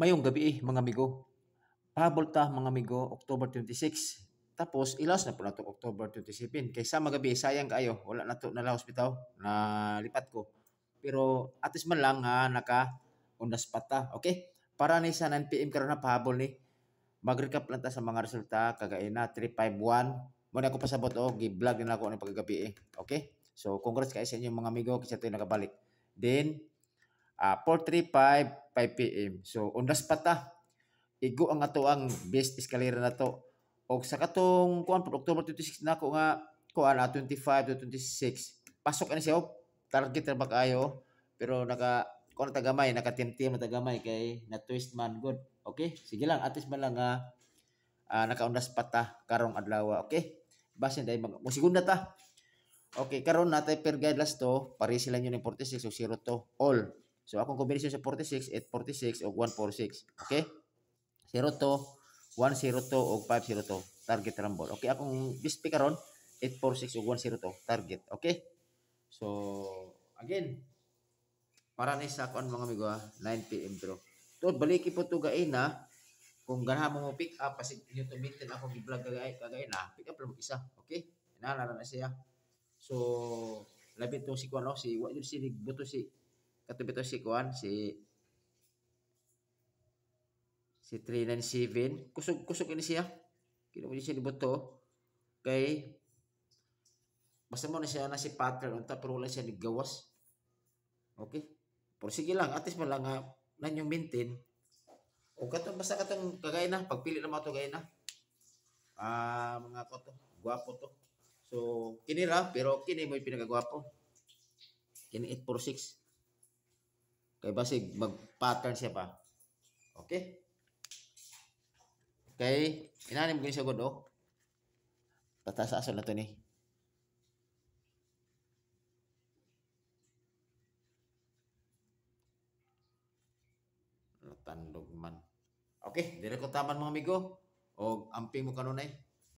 Mayong gabi mga amigo. Pahabol ta mga amigo, October 26. Tapos ilas na po na to October 27. Kaysa magabi, sayang kayo. Wala na to nala hospital na lipat ko. Pero at least man lang nga naka undas pata. Okay? Para ni sa 9 PM karon na pahabol ni. Mag-recap lang ta sa mga resulta kagaya na 351. Muna ako pasabot gi-vlog din ako ng pagkagabi Okay? So congrats kayo sa inyo mga amigo kasi ito nakabalik. Then 4:35 5 PM. So undas pata igo ang ato ang best escalera na to. O sa katong kuan po October 26 na ko nga kuan 25 to 26. Pasok ani siya target ra ba kayo pero naka kuan tagamay naka-team na tagamay kay na twist man good. Okay? Sige lang at least man lang nakaundas pata karong adlaw. Okay? Basin dai mag segunda ta. Okay, karon natay per guide last to, pare sila yun ng 46 o 0 to all. So akong combination sa 46, 846 o 146. Okay? 0 to 102 o 502 target rumble. Okay, akong bispi karon 846 o 102 target. Okay? So again, para ni sa kuan mga amigo 9 PM draw. To baliki po to gaina kung ganahan mo pick up kasi inyo to maintain ako gi-vlog kagaina, pick up lang isa. Okay? Inala na siya. So labi to si kuan si wa jud si buto si katubi to si kuan si 397 kusog ini siya kino mo siya diboto kay basta mo na siya na si pattern unta pero wala siya digawas. Okay, pero sige lang at least man lang nanyong maintain o katong basta katong kagay na pagpili na mo to gay na mga ko to gwapo to so kini ra pero kini mo pinakagwapo kini 846 kay basig mag pattern siya pa. Okay, kay inanim ko sa godo tatasason na to ni tandog man. Okay, dire ko taman mga amigo. O amping mo kanunay.